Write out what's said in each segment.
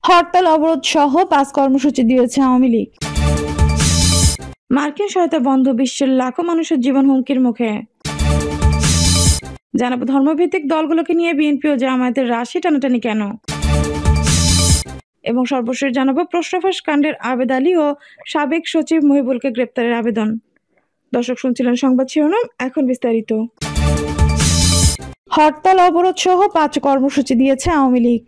হরতাল অবরোধ সহ 5 কর্মসূচি দিয়েছে আওয়ামী লীগ। মার্কিন সহায়তা বন্ধ, বিশ্বের লাখো মানুষের জীবন হুমকির মুখে। জানাবো ধর্মভিত্তিক দলগুলোকে নিয়ে বিএনপি ও জামায়াতের রাশি টানাটানি কেন, এবং সর্বশেষ জানাবো প্রশ্নফাঁস কাণ্ডের আবেদ আলী ও সাবেক সচিব মহিবুলকে গ্রেপ্তারের আবেদন। দর্শক শুনছিলেন সংবাদ শিরোনাম, এখন বিস্তারিত। হরতাল অবরোধ সহ 5 কর্মসূচি দিয়েছে আওয়ামী লীগ।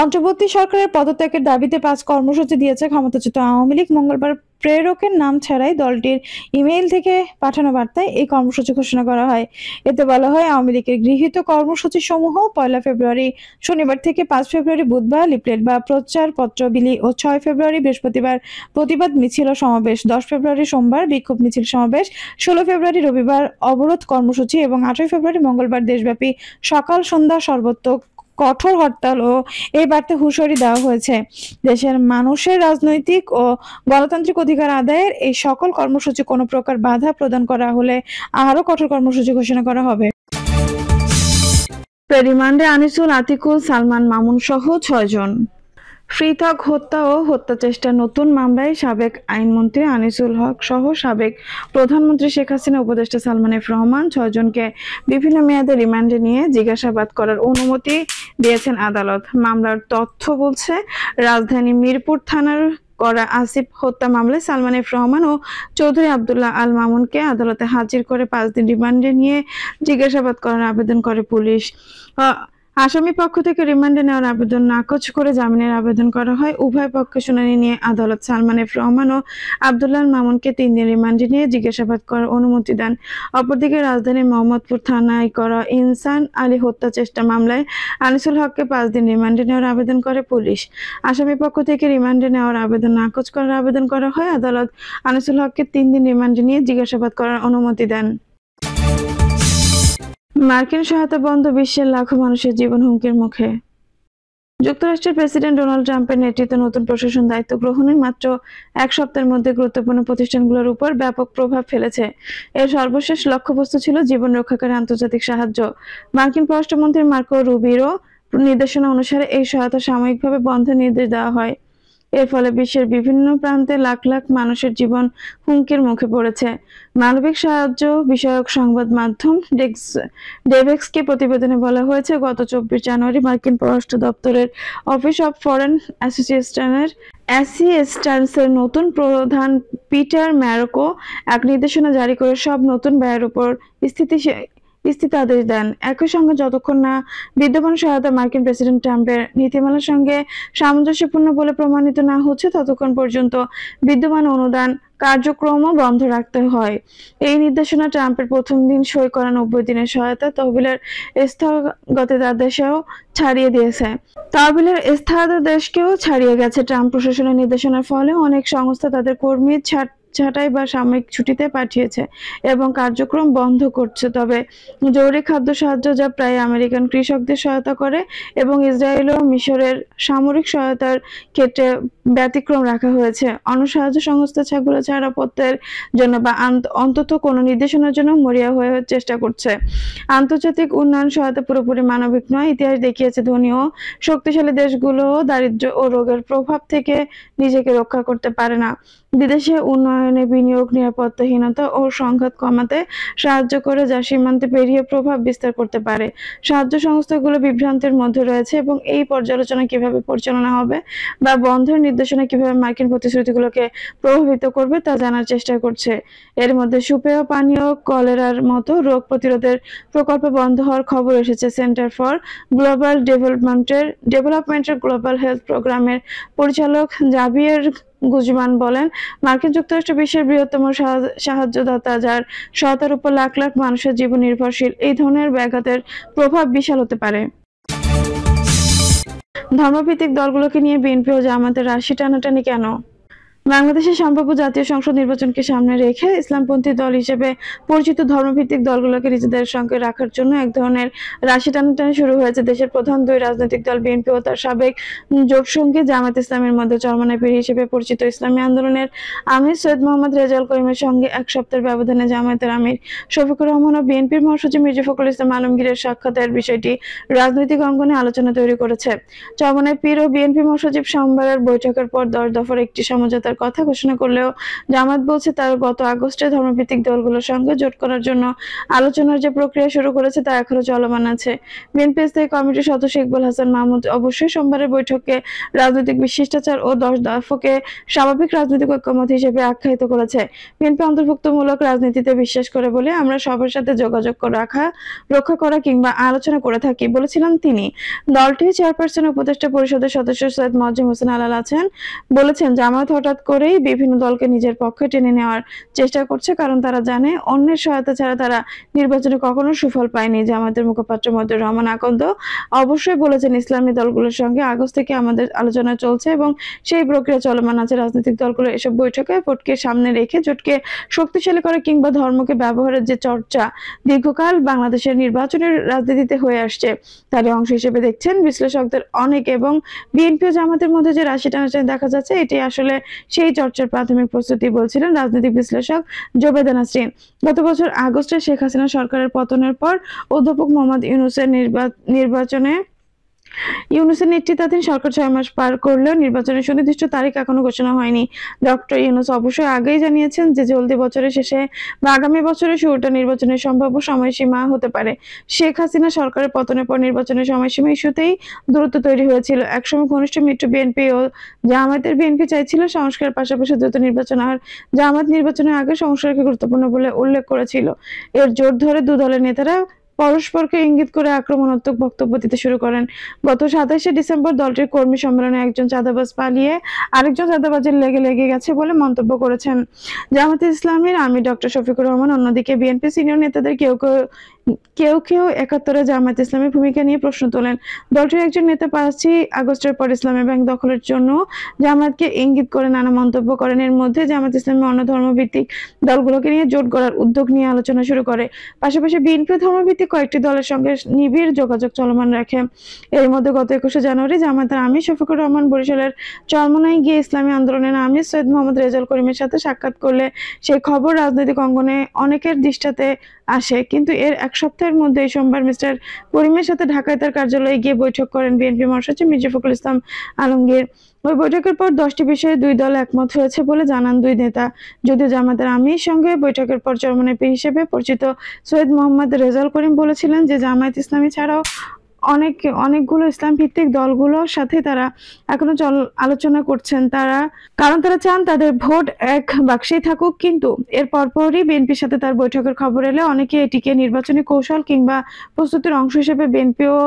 অন্তর্বর্তী সরকারের পদত্যাগের দাবিতে 5 কর্মসূচি দিয়েছে ক্ষমতাচ্যুত আওয়ামী লীগ। মঙ্গলবার প্রেরকের নাম ছাড়াই দলটির ইমেইল থেকে পাঠানো বার্তায় এই কর্মসূচি ঘোষণা করা হয়। এতে বলা হয়, আওয়ামী লীগের গৃহীত কর্মসূচি সমূহ 1 ফেব্রুয়ারি শনিবার থেকে 5 ফেব্রুয়ারি বুধবার লিফলেট বা প্রচারপত্র বিলি ও 6 ফেব্রুয়ারি বৃহস্পতিবার প্রতিবাদ মিছিল ও সমাবেশ, 10 ফেব্রুয়ারি সোমবার বিক্ষোভ মিছিল সমাবেশ, 16 ফেব্রুয়ারি রবিবার অবরোধ কর্মসূচি এবং 8 ফেব্রুয়ারি মঙ্গলবার দেশব্যাপী সকাল সন্ধ্যা সর্বত্র কঠোর হরতাল ও এই বার্তা হুঁশিয়ারি দেওয়া হয়েছে। দেশের মানুষের রাজনৈতিক ও গণতান্ত্রিক অধিকার আদায়ের এই সকল কর্মসূচি কোনো প্রকার বাধা প্রদান করা হলে আরও কঠোর কর্মসূচি ঘোষণা করা হবে। রিমান্ডে আনিসুল, আতিকুল, সালমান মামুন সহ 6 জন। পৃথক হত্যা ও হত্যা চেষ্টার নতুন মামলায় সাবেক আইনমন্ত্রী আনিসুল হক সহ সাবেক প্রধানমন্ত্রী শেখ হাসিনা উপদেষ্টা সালমান এফ রহমান 6 জনকে বিভিন্ন মেয়াদে রিমান্ডে নিয়ে জিজ্ঞাসাবাদ করার অনুমতি দিয়েছেন আদালত। মামলার তথ্য বলছে, রাজধানী মিরপুর থানার করা আসিফ হত্যা মামলায় সালমান এফ রহমান ও চৌধুরী আব্দুল্লাহ আল মামুনকে আদালতে হাজির করে 5 দিন রিমান্ডে নিয়ে জিজ্ঞাসাবাদ করার আবেদন করে পুলিশ। আসামি পক্ষ থেকে রিমান্ডে নেওয়ার আবেদন নাকচ করে জামিনের আবেদন করা হয়। উভয় পক্ষের শুনানি নিয়ে আদালত সালমান এফ রহমান ও আব্দুল্লাহ মামুনকে 3 দিন রিমান্ডে নিয়ে জিজ্ঞাসাবাদ করার অনুমতি দেন। অপরদিকে রাজধানীর মোহাম্মদপুর থানায় করা ইনসান আলী হত্যা চেষ্টা মামলায় আনিসুল হককে 5 দিন রিমান্ডে নেওয়ার আবেদন করে পুলিশ। আসামি পক্ষ থেকে রিমান্ডে নেওয়ার আবেদন নাকচ করার আবেদন করা হয়। আদালত আনিসুল হককে 3 দিন রিমান্ডে নিয়ে জিজ্ঞাসাবাদ করার অনুমতি দেন। মার্কিন সহায়তা বন্ধ, বিশ্বের লাখো মানুষের জীবন হুমকির মুখে। যুক্তরাষ্ট্রের প্রেসিডেন্ট ডোনাল্ড ট্রাম্পের নেতৃত্বে নতুন প্রশাসন দায়িত্ব গ্রহণের মাত্র 1 সপ্তাহের মধ্যে গুরুত্বপূর্ণ প্রতিষ্ঠানগুলোর উপর ব্যাপক প্রভাব ফেলেছে। এর সর্বশেষ লক্ষ্যবস্তু ছিল জীবন রক্ষাকারী আন্তর্জাতিক সাহায্য। মার্কিন পররাষ্ট্রমন্ত্রী মার্কো রুবিরো নির্দেশনা অনুসারে এই সহায়তা সাময়িকভাবে বন্ধের নির্দেশ দেওয়া হয়। এর ফলে বিশ্বের বিভিন্ন প্রান্তে লাখ লাখ মানুষের জীবন হুমকির মুখে পড়েছে। মানবিক সাহায্য বিষয়ক সংবাদ মাধ্যম ডেভেক্সকে প্রতিবেদনে বলা হয়েছে, গত 24 জানুয়ারি মার্কিন পররাষ্ট্র দপ্তরের অফিস অব ফরেন অ্যাসিস্ট্যান্সের নতুন প্রধান পিটার ম্যারকো এক নির্দেশনা জারি করে সব নতুন ব্যয়ের উপর স্থিতাদেশ দেন। একই সঙ্গে যতক্ষণ না বিদ্যমান সহায়তা মার্কিন প্রেসিডেন্ট ট্রাম্পের নীতিমালার সঙ্গে সামঞ্জস্যপূর্ণ বলে প্রমাণিত না হচ্ছে, ততক্ষণ পর্যন্ত বিদ্যমান অনুদান কার্যক্রমও বন্ধ রাখতে হয়। এই নির্দেশনা ট্রাম্পের প্রথম দিন সই করা 90 দিনের সহায়তা তহবিলের স্থগিতাদেশও ছাড়িয়ে দিয়েছে। তহবিলের ছাড়িয়ে গেছে। ট্রাম্প প্রশাসনের নির্দেশনার ফলে অনেক সংস্থা তাদের কর্মী ছাঁটাই বা সাময়িক ছুটিতে পাঠিয়েছে এবং কার্যক্রম বন্ধ করছে। তবে জরুরি খাদ্য সাহায্য, যা প্রায় আমেরিকান কৃষকদের সহায়তা করে, এবং ইসরায়েল ও মিশরের সামরিক সহায়তার ক্ষেত্রে ব্যতিক্রম রাখা হয়েছে। অন্য সাহায্য সংস্থাগুলো নিরাপত্তার জন্য বা অন্তত কোনো নির্দেশনার জন্য মরিয়া হয়ে চেষ্টা করছে। আন্তর্জাতিক উন্নয়ন সহায়তা পুরোপুরি মানবিক নয়। ইতিহাস দেখিয়েছে, ধনী ও শক্তিশালী দেশগুলো দারিদ্র্য ও রোগের প্রভাব থেকে নিজেকে রক্ষা করতে পারে না। বিদেশে উন্নয়নে বিনিয়োগ নিরাপত্তাহীনতা ও সংঘাত কমাতে সাহায্য করে, যা সীমান্তে পেরিয়ে প্রভাব বিস্তার করতে পারে। সাহায্য সংস্থাগুলো বিভ্রান্তির মধ্যে রয়েছে এবং এই পর্যালোচনা কিভাবে পরিচালনা হবে বা বন্ধের নির্দেশনা কিভাবে মার্কিন প্রতিশ্রুতিগুলোকে প্রভাবিত করবে তা জানার চেষ্টা করছে। এর মধ্যে সুপেয় পানীয়, কলেরার মতো রোগ প্রতিরোধের প্রকল্প বন্ধ হওয়ার খবর এসেছে। সেন্টার ফর গ্লোবাল ডেভেলপমেন্টের গ্লোবাল হেলথ প্রোগ্রামের পরিচালক জাভিয়ের গুজমান বলেন, মার্কিন যুক্তরাষ্ট্র বিশ্বের বৃহত্তম সাহায্যদাতা, যার সহায়তার উপর লাখ লাখ মানুষের জীবন নির্ভরশীল। এই ধরনের ব্যাঘাতের প্রভাব বিশাল হতে পারে। ধর্মভিত্তিক দলগুলোকে নিয়ে বিএনপি ও জামায়াতের রাশি টানাটানি কেন? বাংলাদেশের সম্ভাব্য জাতীয় সংসদ নির্বাচনকে সামনে রেখে ইসলামপন্থী দল হিসেবে পরিচিত ধর্মভিত্তিক দলগুলোকে নিজেদের সঙ্গে রাখার জন্য এক ধরনের রাশি টানাটানি শুরু হয়েছে দেশের প্রধান দুই রাজনৈতিক দল বিএনপি ও তার সাবেক জোটসঙ্গী জামায়াত ইসলামের মধ্যে। চরমনাই পীর হিসেবে পরিচিত ইসলামী আন্দোলনের আমির সৈয়দ মোহাম্মদ রেজাউল করিমের সঙ্গে এক সপ্তাহের ব্যবধানে জামায়াতের আমির শফিকুর রহমান ও বিএনপির মহাসচিব মির্জা ফখরুল ইসলাম আলমগীরের সাক্ষাতের বিষয়টি রাজনৈতিক অঙ্গনে আলোচনা তৈরি করেছে। চরমনাই পীর ও বিএনপি মহাসচিব সোমবারের বৈঠকের পর 10 দফার একটি সমঝোতার কথা ঘোষণা করলেও জামাত বলছে তার গত আগস্টে ধর্মভিত্তিক দলগুলোর সঙ্গে জোট করার জন্য আলোচনার যে প্রক্রিয়া শুরু করেছে তা এখনো চলমান আছে। বিএনপি স্থায়ী কমিটির সদস্য ইকবাল হাসান মাহমুদ অবশ্যই সোমবারের বৈঠকে রাজনৈতিক শিষ্টাচার ও 10 দফাকে স্বাভাবিক রাজনৈতিক ঐক্যমত হিসেবে আখ্যায়িত করেছে। বিএনপি অন্তর্ভুক্তমূলক রাজনীতিতে বিশ্বাস করে বলে আমরা সবার সাথে যোগাযোগ রক্ষা করা কিংবা আলোচনা করে থাকি বলেছিলেন তিনি। দলটির চেয়ারপারসন উপদেষ্টা পরিষদের সদস্য সৈয়দ মজিম হোসেন আলাল বলেছেন জামায়াত হঠাৎ করেই বিভিন্ন দলকে নিজের পক্ষে টেনে নেওয়ার চেষ্টা করছে, কারণ তারা জানে অন্যের সহায়তা ছাড়া তারা নির্বাচনে কখনো সুফল পায়নি। জামায়াতের মুখপাত্র মতিউর রহমান আকন্দ অবশ্যই বলেছেন ইসলামী দলগুলোর সঙ্গে আগস্ট থেকে আমাদের আলোচনা চলছে এবং সেই প্রক্রিয়া চলমান আছে। রাজনৈতিক দলগুলো এসব বৈঠকে ভোটকে সামনে রেখে জোটকে শক্তিশালী করা কিংবা ধর্মকে ব্যবহারের যে চর্চা দীর্ঘকাল বাংলাদেশের নির্বাচনের রাজনীতিতে হয়ে আসছে তারই অংশ হিসেবে দেখছেন বিশ্লেষকদের অনেক। এবং বিএনপি ও জামাতের মধ্যে যে রাশি টানাটানি দেখা যাচ্ছে এটি আসলে সেই চর্চার প্রাথমিক প্রস্তুতি বলছিলেন রাজনৈতিক বিশ্লেষক জোবেদা নাসরিন। গত বছর আগস্টে শেখ হাসিনা সরকারের পতনের পর অধ্যাপক মোহাম্মদ ইউনূসের নেতৃত্বাধীন সরকার 6 মাস পার করলেও নির্বাচনের সুনির্দিষ্ট তারিখ এখনো ঘোষণা হয়নি। ডক্টর ইউনূস অবশ্যই আগেই জানিয়েছেন যে চলতি বছরের শেষে বা আগামী বছরের শুরুটা নির্বাচনের সম্ভাব্য সময়সীমা হতে পারে। শেখ হাসিনা সরকারের পতনের পর নির্বাচনের সময়সীমা ইস্যুতেই দূরত্ব তৈরি হয়েছিল। একসময় ঘনিষ্ঠ মিত্র বিএনপি ও জামায়াতের বিএনপি চাইছিল সংস্কারের পাশাপাশি দ্রুত নির্বাচন, আর জামায়াত নির্বাচনের আগে সংস্কারকে গুরুত্বপূর্ণ বলে উল্লেখ করেছিল। এর জোর ধরে দু দলের নেতারা পরস্পরকে ইঙ্গিত করে আক্রমণাত্মক বক্তব্য দিতে শুরু করেন। গত 27শে ডিসেম্বর দলটির কর্মী সম্মেলনে একজন চাঁদাবাজ পালিয়ে আরেকজন চাঁদাবাজের লেগে গেছে বলে মন্তব্য করেছেন জামায়াতে ইসলামীর আমির ডক্টর শফিকুর রহমান। অন্যদিকে বিএনপি সিনিয়র নেতাদের কেউ কেউ 71-এ জামায়াত ইসলামের ভূমিকা নিয়ে প্রশ্ন তোলেন। দলটির একজন নেতা 5ই আগস্টের পর ইসলামী ব্যাংক দখলের জন্য জামায়াতকে ইঙ্গিত করে নানা মন্তব্য করেন। এর মধ্যে জামায়াত ইসলামী অন্য ধর্মভিত্তিক দলগুলোকে নিয়ে জোট গড়ার উদ্যোগ নিয়ে আলোচনা শুরু করে। পাশাপাশি বিএনপি ধর্মভিত্তিক কয়েকটি দলের সঙ্গে নিবিড় যোগাযোগ চলমান রাখে। এর মধ্যে গত 21শে জানুয়ারি জামায়াতের আমির শফিকুর রহমান বরিশালের চরমনাই গিয়ে ইসলামী আন্দোলনের আমির সৈয়দ মোহাম্মদ রেজাউল করিমের সাথে সাক্ষাৎ করলে সেই খবর রাজনৈতিক অঙ্গনে অনেকের দৃষ্টিতে আসে। কিন্তু এর এক সপ্তাহের মধ্যে সোমবার মিস্টার করিমের সাথে ঢাকায় তার কার্যালয়ে গিয়ে বৈঠক করেন বিএনপি মহাসচিব মির্জা ফখরুল ইসলাম আলমগীর। ওই বৈঠকের পর 10টি বিষয়ে দুই দল একমত হয়েছে বলে জানান দুই নেতা। যদিও জামায়াতের আমির সঙ্গে বৈঠকের পর চরমনাই পীর হিসেবে পরিচিত সৈয়দ মোহাম্মদ রেজাউল করিম বলেছিলেন যে জামায়াত ইসলামী ছাড়াও অনেকগুলো ইসলাম ভিত্তিক দলগুলোর সাথে তারা এখনো আলোচনা করছেন, কারণ তারা চান তাদের ভোট এক বাক্সেই থাকুক। কিন্তু এর পরপরই বিএনপির সাথে তার বৈঠকের খবর এলে অনেকে এটিকে নির্বাচনী কৌশল কিংবা প্রস্তুতির অংশ হিসেবে বিএনপি ও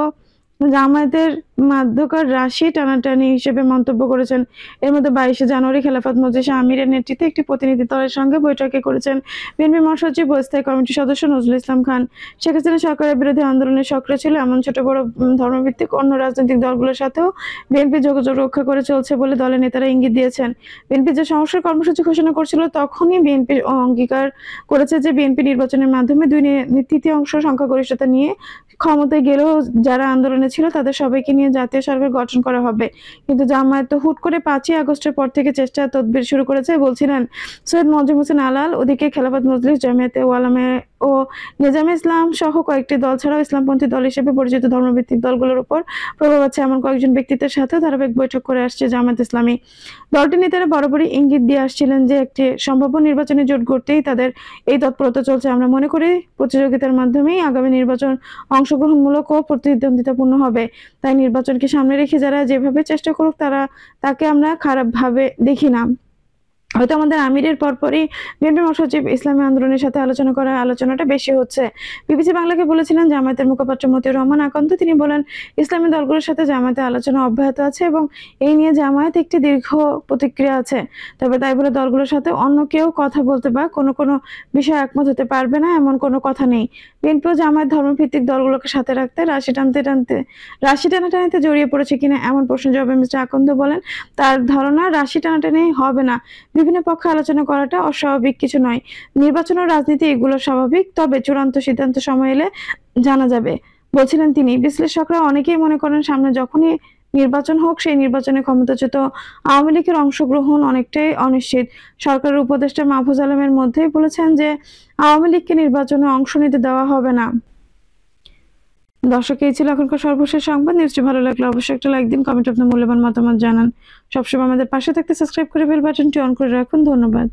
জামায়াতের মধ্যকার রাশি টানাটানি হিসেবে মন্তব্য করেছেন। এর মধ্যে 22শে জানুয়ারি খেলাফত মজলিস আমিরের নেতৃত্বে একটি প্রতিনিধি দলের সঙ্গে বৈঠকে করেছেন বিএনপি মহাসচিব ও স্থায়ী কমিটির সদস্য নজরুল ইসলাম খান। শেখ হাসিনা সরকারের বিরুদ্ধে আন্দোলনে সক্রিয় ছিল এমন ছোট বড় ধর্মভিত্তিক অন্য রাজনৈতিক দলগুলোর সাথেও বিএনপি যোগাযোগ রক্ষা করে চলছে বলে দলের নেতারা ইঙ্গিত দিয়েছেন। বিএনপি যে সংস্কার কর্মসূচি ঘোষণা করছিল তখনই বিএনপি অঙ্গীকার করেছে যে বিএনপি নির্বাচনের মাধ্যমে 2/3 সংখ্যাগরিষ্ঠতা নিয়ে ক্ষমতায় গেলেও যারা আন্দোলনে ছিল তাদের সবাইকে নিয়ে জাতীয় সরকার গঠন করা হবে। কিন্তু জামায়াত তো হুট করে 5ই আগস্টের পর থেকে চেষ্টা তদবির শুরু করেছে বলছিলেন সৈয়দ মজিম হোসেন আলাল। ওদিকে খেলাফত মজলিস, জামায়াতে ওয়ালামা ও নিজামে ইসলাম সহ কয়েকটি দল ছাড়াও ইসলামপন্থী দল হিসেবে পরিচিত ধর্মভিত্তিক দলগুলোর উপর প্রভাব আছে এমন কয়েকজন ব্যক্তিত্বের সাথে ধারাবাহিক বৈঠক করে আসছে জামায়াত ইসলামী। দলটির নেতারা বরাবরই ইঙ্গিত দিয়ে আসছিলেন যে একটি সম্ভাব্য নির্বাচনে জোট গড়তেই তাদের এই তৎপরতা চলছে। আমরা মনে করি প্রতিযোগিতার মাধ্যমেই আগামী নির্বাচন অংশগ্রহণমূলক ও প্রতিদ্বন্দ্বিতাপূর্ণ হবে। তাই নির্বাচনকে সামনে রেখে যারা যেভাবে চেষ্টা করুক তাকে আমরা খারাপ ভাবে দেখি না। হয়তো আমাদের আমিরের পরপরই বিএনপি মহাসচিব ইসলামী আন্দোলনের সাথে আলোচনাটা বেশি হচ্ছে। বিবিসি বাংলাকে বলেছিলেন জামায়াতের মুখপাত্র মতিউর রহমান আকন্দ। তিনি বলেন, ইসলামী দলগুলোর সাথে জামায়াতের আলোচনা অব্যাহত আছে এবং এই নিয়ে জামায়াত একটি দীর্ঘ প্রতিক্রিয়া আছে। তবে তাই বলে দলগুলোর সাথে অন্য কেউ কথা বলতে বা কোনো বিষয়ে একমত হতে পারবে না, এমন কোনো কথা নেই। বিএনপি ও জামায়াত ধর্মভিত্তিক দলগুলোকে সাথে রাখতে রাশি টানাটানিতে জড়িয়ে পড়েছে কিনা এমন প্রশ্ন জবাবে মিস্টার আকন্দ বলেন, তার ধারণা রাশি টানাটানি হবে না। বিভিন্ন পক্ষে আলোচনা করাটা অস্বাভাবিক কিছু নয়। নির্বাচন ও রাজনীতি এগুলো স্বাভাবিক, তবে চূড়ান্ত সিদ্ধান্ত সময় এলে জানা যাবে বলছিলেন তিনি। বিশ্লেষকরা অনেকেই মনে করেন, সামনে যখনই নির্বাচন হোক, সেই নির্বাচনে ক্ষমতাচ্যুত আওয়ামী লীগের অংশগ্রহণ অনেকটাই অনিশ্চিত। সরকারের উপদেষ্টা মাহফুজ আলমের মধ্যেই বলেছেন যে আওয়ামী লীগকে নির্বাচনে অংশ নিতে দেওয়া হবে না। দর্শক, এই ছিল এখনকার সর্বশেষ সংবাদ। নিউজটি ভালো লাগলে অবশ্যই একটা লাইক দিন, কমেন্ট আপনার মূল্যবান মতামত জানান। সবসময় আমাদের পাশে থাকতে সাবস্ক্রাইব করে বেল বাটনটি অন করে রাখুন। ধন্যবাদ।